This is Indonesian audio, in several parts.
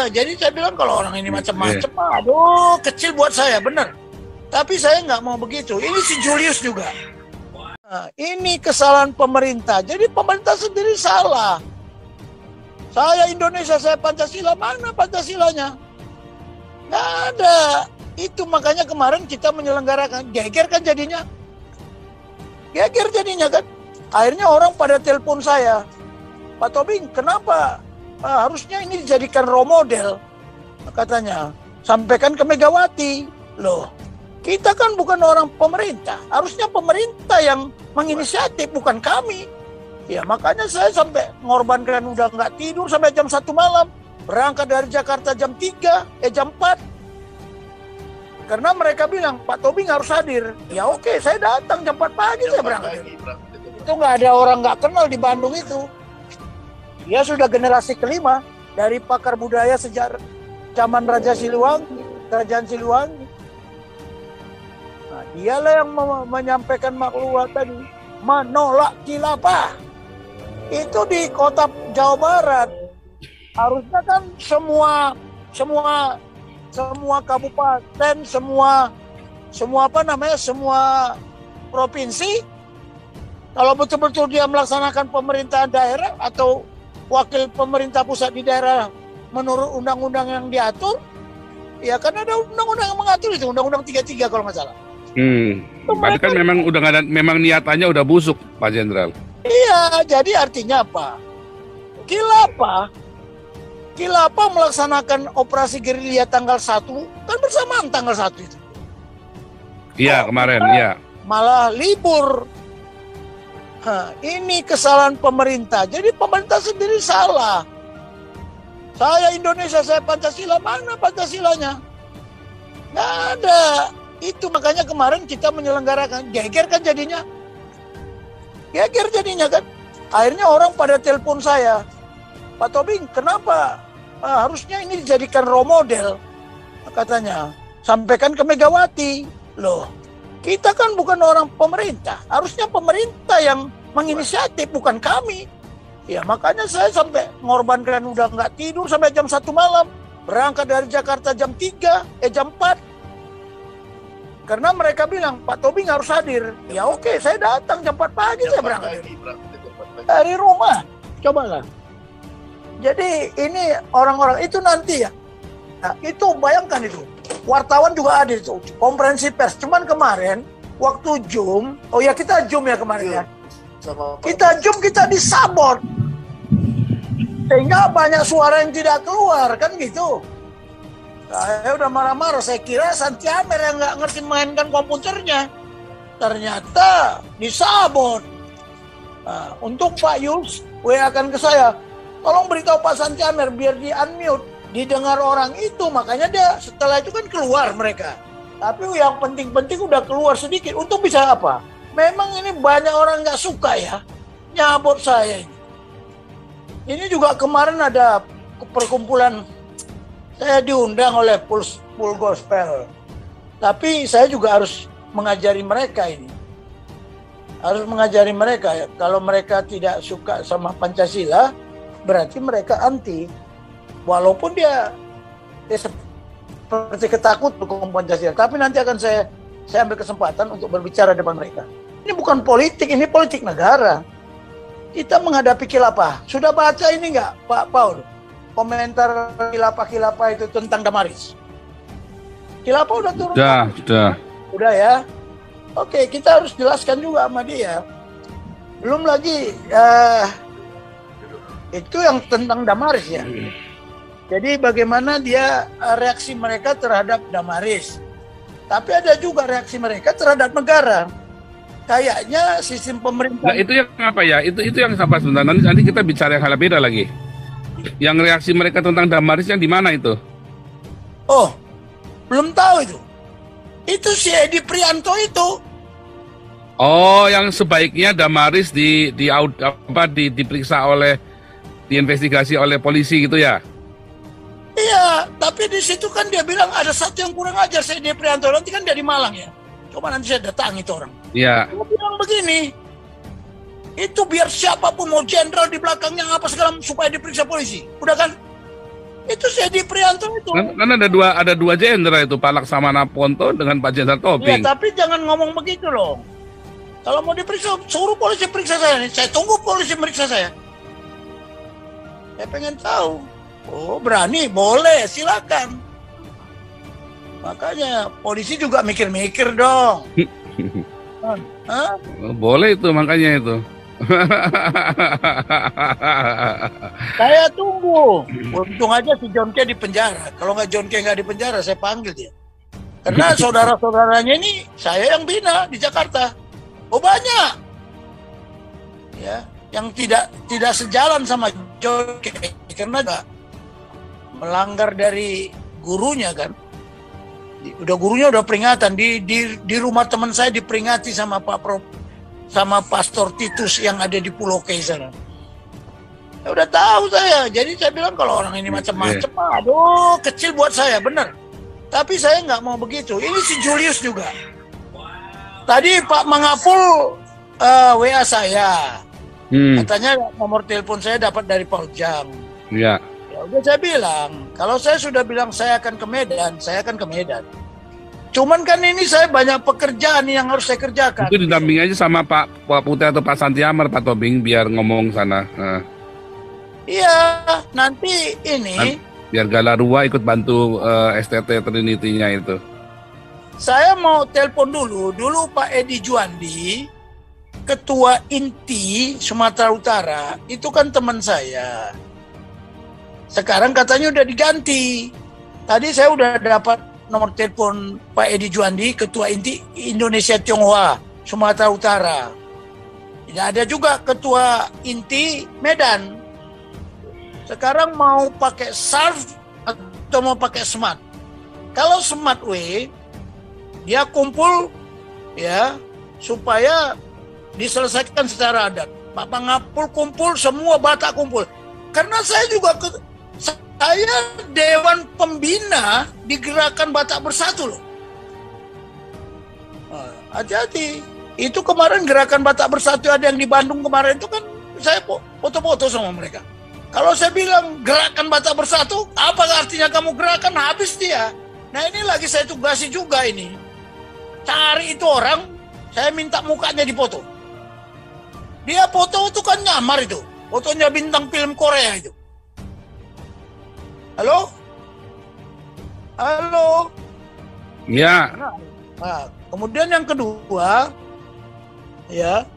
Jadi saya bilang kalau orang ini macam-macam, aduh kecil buat saya, benar. Tapi saya nggak mau begitu. Ini si Julius juga. Nah, ini kesalahan pemerintah. Jadi pemerintah sendiri salah. Saya Indonesia, saya Pancasila, mana Pancasilanya? Nggak ada. Itu makanya kemarin kita menyelenggarakan. Geger kan jadinya. Geger jadinya kan. Akhirnya orang pada telepon saya. Pak Tobing, kenapa? Harusnya ini dijadikan role model. Katanya. Sampaikan ke Megawati. Loh. Kita kan bukan orang pemerintah. Harusnya pemerintah yang menginisiatif, bukan kami. Ya makanya saya sampai mengorbankan udah nggak tidur sampai jam 1 malam. Berangkat dari Jakarta jam 4. Karena mereka bilang, Pak Tobing harus hadir. Ya oke, saya datang jam 4 pagi saya berangkat. Itu nggak ada orang nggak kenal di Bandung itu. Dia sudah generasi kelima dari pakar budaya sejak zaman Raja Siliwangi, Kerajaan Siliwangi. Nah, dialah yang menyampaikan maklumat tadi, menolak khilafah. Itu di kota Jawa Barat. Harusnya kan semua kabupaten, semua provinsi, kalau betul-betul dia melaksanakan pemerintahan daerah atau wakil pemerintah pusat di daerah menurut undang-undang yang diatur, ya kan ada undang-undang yang mengatur itu, Undang-Undang 33 kalau nggak salah. Tapi kan memang niatannya udah busuk, Pak Jenderal. Iya, jadi artinya apa? Khilafah melaksanakan operasi gerilya tanggal 1 kan bersamaan tanggal 1 itu. Iya, kemarin, iya. Malah libur. Ini kesalahan pemerintah. Jadi pemerintah sendiri salah. Saya Indonesia, saya Pancasila, mana Pancasilanya? Nggak ada. Itu makanya kemarin kita menyelenggarakan. Geger kan jadinya. Geger jadinya kan. Akhirnya orang pada telepon saya. Pak Tobing, kenapa? Harusnya ini dijadikan role model. Katanya. Sampaikan ke Megawati. Loh, kita kan bukan orang pemerintah. Harusnya pemerintah yang menginisiatif, bukan kami. Ya makanya saya sampai mengorbankan udah nggak tidur sampai jam 1 malam. Berangkat dari Jakarta jam 4. Karena mereka bilang, Pak Tobing harus hadir. Ya oke, saya datang jam 4 pagi saya berangkat. Dari rumah. Cobalah. Jadi ini orang-orang itu nanti ya. Nah, itu bayangkan itu. Wartawan juga ada itu. Konferensi pers. Cuman kemarin, waktu Zoom. Oh ya kita Zoom ya kemarin ya. Kita Zoom, kita disabot. Sehingga banyak suara yang tidak keluar. Kan gitu. Saya udah marah-marah, saya kira Santi Amer yang nggak ngerti mainkan komputernya. Ternyata disabot. Nah, untuk Pak Yus, WA akan ke saya. Tolong beritahu Pak Santi Amer biar di unmute. Didengar orang itu, makanya dia setelah itu kan keluar mereka. Tapi yang penting-penting udah keluar sedikit. Untuk bisa apa? Memang ini banyak orang nggak suka ya. Nyabot saya ini. Ini juga kemarin ada perkumpulan. Saya diundang oleh Full Gospel. Tapi saya juga harus mengajari mereka ini. Harus mengajari mereka. Ya. Kalau mereka tidak suka sama Pancasila, berarti mereka anti. Walaupun dia seperti ketakut dukung Pancasila. Tapi nanti akan saya ambil kesempatan untuk berbicara depan mereka. Ini bukan politik, ini politik negara. Kita menghadapi khilafah. Sudah baca ini nggak, Pak Paul? Komentar khilafah itu tentang Damaris. Khilafah udah turun. Udah ya. Oke, kita harus jelaskan juga sama dia. Belum lagi itu yang tentang Damaris ya. Jadi bagaimana dia reaksi mereka terhadap Damaris. Tapi ada juga reaksi mereka terhadap negara. Kayaknya sistem pemerintah. Nah, itu yang apa ya? Itu yang sampai sebentar. Nanti kita bicara yang hal beda lagi. Yang reaksi mereka tentang Damaris yang di mana itu? Oh, belum tahu itu. Itu si Edi Prianto itu. Oh, yang sebaiknya Damaris diperiksa diinvestigasi oleh polisi gitu ya? Iya, tapi di situ kan dia bilang ada satu yang kurang ajar, si Edi Prianto. Nanti kan dia di Malang ya. Coba nanti saya datangi itu orang. Iya. Dia bilang begini. Itu biar siapapun mau jenderal di belakangnya apa segala supaya diperiksa polisi. Udah kan? Itu si Edi Prianto itu. Kan ada dua jenderal itu, Pak Laksamana Ponto dengan Pak Jenderal Ya, Tobing. tapi jangan ngomong begitu loh. Kalau mau diperiksa, suruh polisi periksa saya nih. Saya tunggu polisi meriksa saya. Saya pengen tahu. Oh, berani, boleh, silakan. Makanya polisi juga mikir-mikir dong. Hah? Boleh itu, makanya itu. Saya tunggu. Untung aja si John K di penjara. Kalau nggak John K nggak di penjara, saya panggil dia. Karena saudara-saudaranya ini saya yang bina di Jakarta. Oh banyak. Ya, yang tidak sejalan sama John K karena nggak melanggar dari gurunya kan. Gurunya udah peringatan di rumah teman saya diperingati sama sama Pastor Titus yang ada di Pulau K sana. Ya udah tahu saya. Jadi saya bilang kalau orang ini macam-macam, aduh kecil buat saya bener. Tapi saya nggak mau begitu. Ini si Julius juga. Tadi Pak Mangapul WA saya. Katanya nomor telepon saya dapat dari Paujang. Iya. Ya udah saya bilang, kalau saya sudah bilang saya akan ke Medan, saya akan ke Medan. Cuman kan ini saya banyak pekerjaan yang harus saya kerjakan. Itu didampingi aja sama Pak Putih atau Pak Santi Amar, Pak Tobing, biar ngomong sana. Iya, nanti ini biar Galarua ikut bantu STT Trinity-nya itu. Saya mau telepon dulu Pak Edi Juandi, Ketua Inti Sumatera Utara, itu kan teman saya. Sekarang katanya udah diganti. Tadi saya udah dapat nomor telepon Pak Edi Juandi, Ketua Inti Indonesia Tionghoa Sumatera Utara. Ada juga Ketua Inti Medan. Sekarang mau pakai SARF atau mau pakai SMART. Kalau SMART dia kumpul ya supaya diselesaikan secara adat. Pak Mangapul kumpul, semua Batak kumpul. Karena saya juga saya Dewan Pembina di Gerakan Batak Bersatu loh. Hati-hati. Itu kemarin Gerakan Batak Bersatu ada yang di Bandung kemarin itu kan saya foto-foto sama mereka. Kalau saya bilang Gerakan Batak Bersatu, apa artinya kamu gerakan? Habis dia. Nah ini lagi saya tugasi juga ini. Cari itu orang, saya minta mukanya dipoto. Dia foto itu kan nyamar itu. Fotonya bintang film Korea itu. Halo? Halo? Iya. Nah, kemudian yang kedua, ya,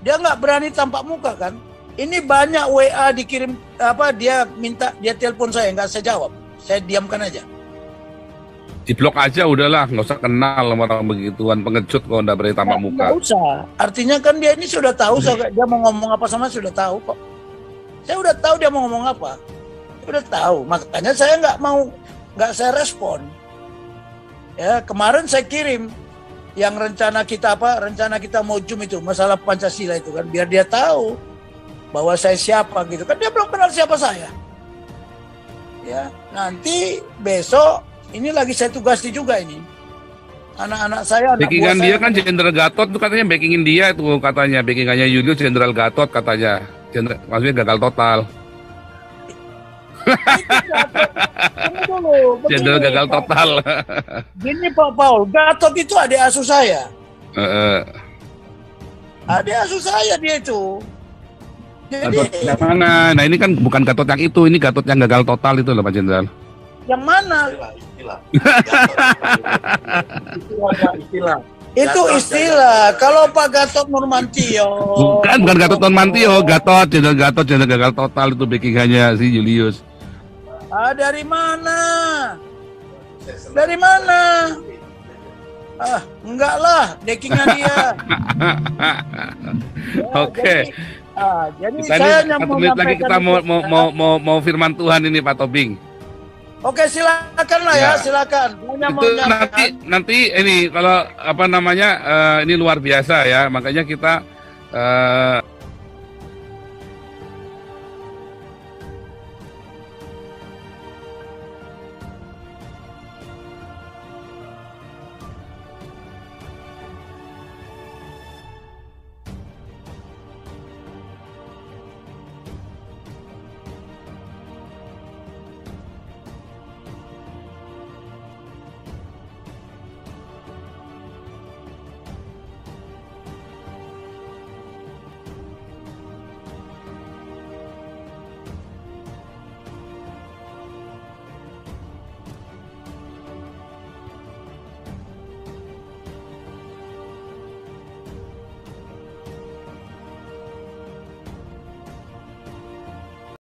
dia nggak berani tampak muka kan? Ini banyak WA dikirim, dia minta, dia telepon saya, nggak saya jawab. Saya diamkan aja. Diblok aja udahlah, nggak usah kenal sama orang begituan, pengecut kalau nggak berani tampak muka. Nggak usah. Artinya kan dia ini sudah tahu, dia mau ngomong apa sama sudah tahu kok. Saya udah tahu dia mau ngomong apa. Saya udah tahu, makanya saya nggak saya respon. Ya kemarin saya kirim yang rencana kita mau Zoom itu masalah Pancasila itu kan, biar dia tahu bahwa saya siapa gitu kan, dia belum kenal siapa saya. Ya nanti besok ini lagi saya tugasi juga ini. Anak-anak saya, anak backingan dia saya, kan Jenderal Gatot tuh katanya backingin dia itu katanya. Backingannya Julius Jenderal Gatot katanya. Maksudnya gagal total. Jenderal gagal total. Gini Pak Paul, Gatot itu adik asuh saya. Adik asuh saya dia itu. Jadi, Gatot yang mana? Nah ini kan bukan Gatot yang itu, ini Gatot yang gagal total itu loh Pak Jenderal. Yang mana? Istilah. Itu istilah. Kalau Pak Gatot Nurmantio. Bukan Gatot Nurmantio, Gatot, Jenderal gagal total itu backingannya si Julius. Dari mana? Dari mana? Enggak lah, backingan dia. Oke. Jadi Tadi saya hanya 1 menit lagi kita mau firman Tuhan ini Pak Tobing. Oke, silakan lah ya, silakan. Itu nanti ini kalau ini luar biasa ya, makanya kita